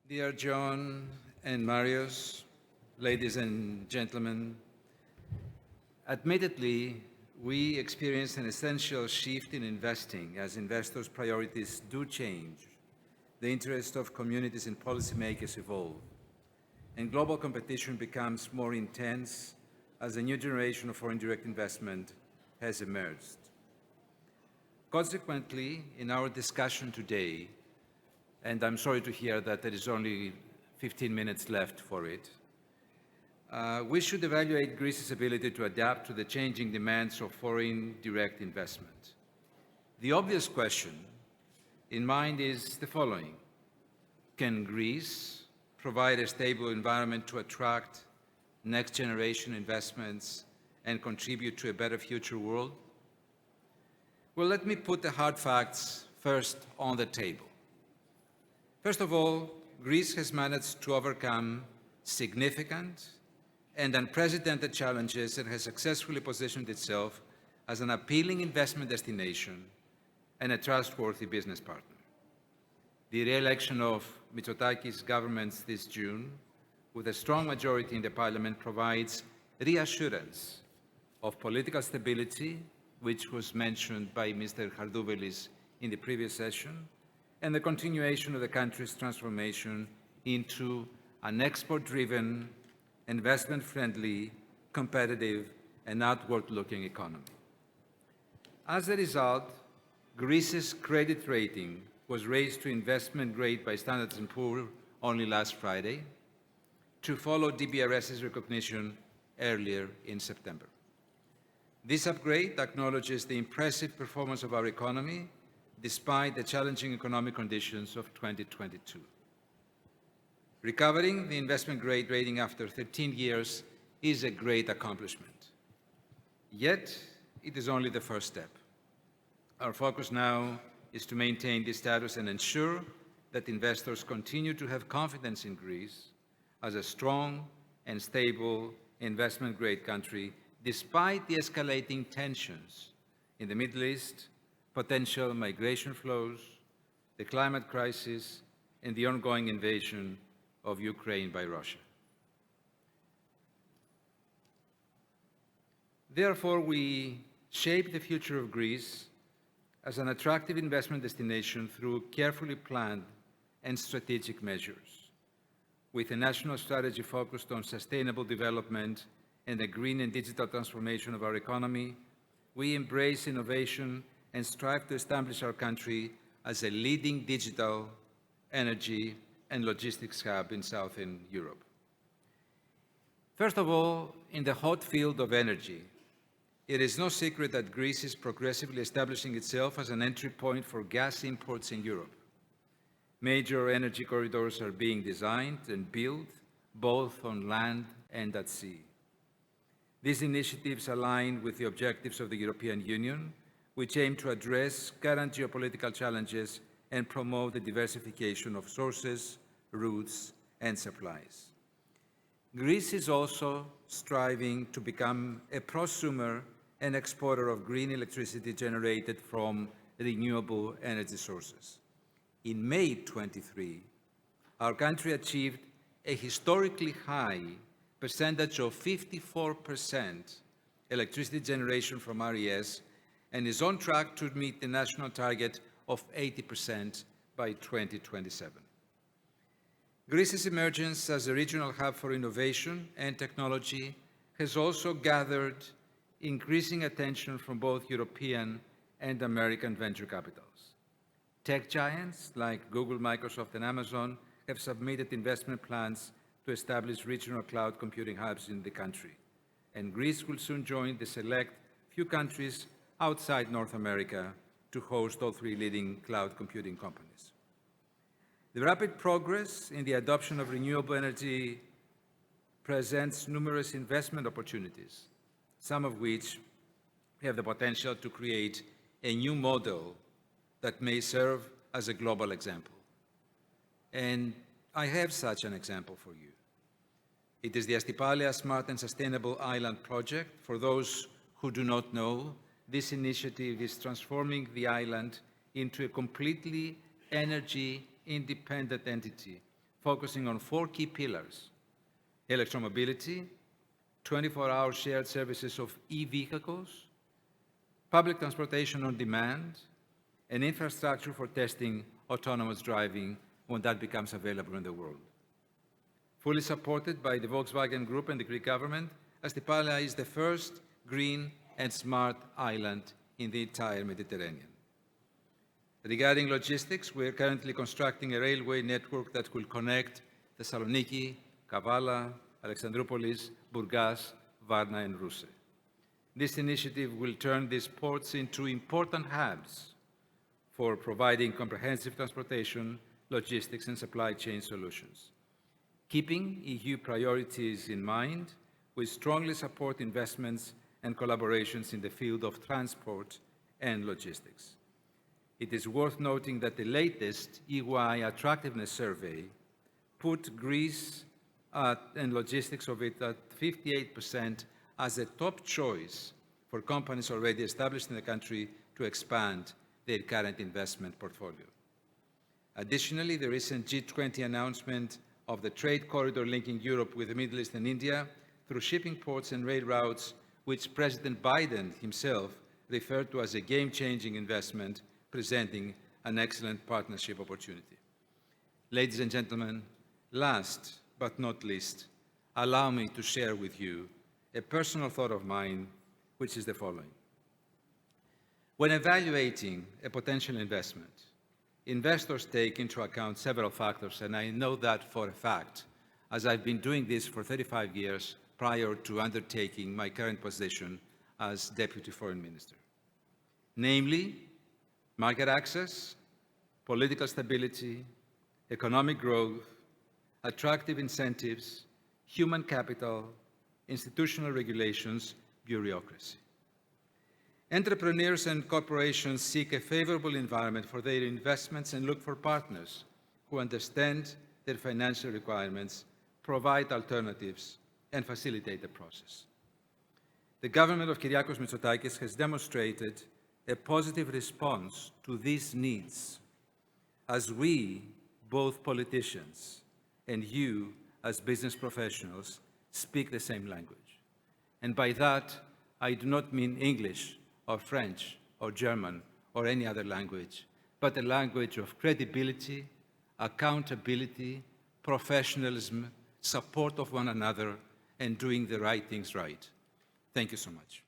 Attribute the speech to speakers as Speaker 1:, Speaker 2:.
Speaker 1: Dear John and Marius, ladies and gentlemen, admittedly, we experience an essential shift in investing as investors' priorities do change, the interests of communities and policymakers evolve, and global competition becomes more intense as a new generation of foreign direct investment has emerged. Consequently, in our discussion today, and I'm sorry to hear that there is only 15 minutes left for it, we should evaluate Greece's ability to adapt to the changing demands of foreign direct investment. The obvious question in mind is the following. Can Greece provide a stable environment to attract next-generation investments and contribute to a better future world? Well, let me put the hard facts first on the table. First of all, Greece has managed to overcome significant and unprecedented challenges and has successfully positioned itself as an appealing investment destination and a trustworthy business partner. The re-election of Mitsotakis' government this June, with a strong majority in the parliament, provides reassurance of political stability, which was mentioned by Mr. Hardouvelis in the previous session, and the continuation of the country's transformation into an export-driven, investment-friendly, competitive, and outward-looking economy. As a result, Greece's credit rating was raised to investment grade by Standard & Poor's only last Friday, to follow DBRS's recognition earlier in September. This upgrade acknowledges the impressive performance of our economy despite the challenging economic conditions of 2022. Recovering the investment grade rating after 13 years is a great accomplishment. Yet, it is only the first step. Our focus now is to maintain this status and ensure that investors continue to have confidence in Greece as a strong and stable investment grade country despite the escalating tensions in the Middle East, potential migration flows, the climate crisis, and the ongoing invasion of Ukraine by Russia. Therefore, we shape the future of Greece as an attractive investment destination through carefully planned and strategic measures, with a national strategy focused on sustainable development and the green and digital transformation of our economy. We embrace innovation and strive to establish our country as a leading digital, energy, and logistics hub in Southern Europe. First of all, in the hot field of energy, it is no secret that Greece is progressively establishing itself as an entry point for gas imports in Europe. Major energy corridors are being designed and built, both on land and at sea. These initiatives align with the objectives of the European Union, which aim to address current geopolitical challenges and promote the diversification of sources, routes, and supplies. Greece is also striving to become a prosumer and exporter of green electricity generated from renewable energy sources. In May 23, our country achieved a historically high percentage of 54% electricity generation from RES and is on track to meet the national target of 80% by 2027. Greece's emergence as a regional hub for innovation and technology has also gathered increasing attention from both European and American venture capitals. Tech giants like Google, Microsoft, and Amazon have submitted investment plans to establish regional cloud computing hubs in the country, and Greece will soon join the select few countries outside North America to host all three leading cloud computing companies. The rapid progress in the adoption of renewable energy presents numerous investment opportunities, some of which have the potential to create a new model that may serve as a global example. And I have such an example for you. It is the Astypalia Smart and Sustainable Island project. For those who do not know, this initiative is transforming the island into a completely energy-independent entity, focusing on 4 key pillars: electromobility, 24-hour shared services of e-vehicles, public transportation on demand, and infrastructure for testing autonomous driving when that becomes available in the world. Fully supported by the Volkswagen Group and the Greek government, Astipala is the first green and smart island in the entire Mediterranean. Regarding logistics, we are currently constructing a railway network that will connect Thessaloniki, Kavala, Alexandroupolis, Burgas, Varna, and Ruse. This initiative will turn these ports into important hubs for providing comprehensive transportation, logistics, and supply chain solutions. Keeping EU priorities in mind, we strongly support investments and collaborations in the field of transport and logistics. It is worth noting that the latest EY attractiveness survey put Greece and logistics of it at 58% as a top choice for companies already established in the country to expand their current investment portfolio. Additionally, the recent G20 announcement of the trade corridor linking Europe with the Middle East and India through shipping ports and rail routes, which President Biden himself referred to as a game-changing investment, presenting an excellent partnership opportunity. Ladies and gentlemen, last but not least, allow me to share with you a personal thought of mine, which is the following. When evaluating a potential investment, investors take into account several factors, and I know that for a fact, as I've been doing this for 35 years prior to undertaking my current position as Deputy Foreign Minister. Namely, market access, political stability, economic growth, attractive incentives, human capital, institutional regulations, bureaucracy. Entrepreneurs and corporations seek a favorable environment for their investments and look for partners who understand their financial requirements, provide alternatives, and facilitate the process. The government of Kyriakos Mitsotakis has demonstrated a positive response to these needs as we, both politicians, and you, as business professionals, speak the same language. And by that, I do not mean English or French or German or any other language, but a language of credibility, accountability, professionalism, support of one another, and doing the right things right. Thank you so much.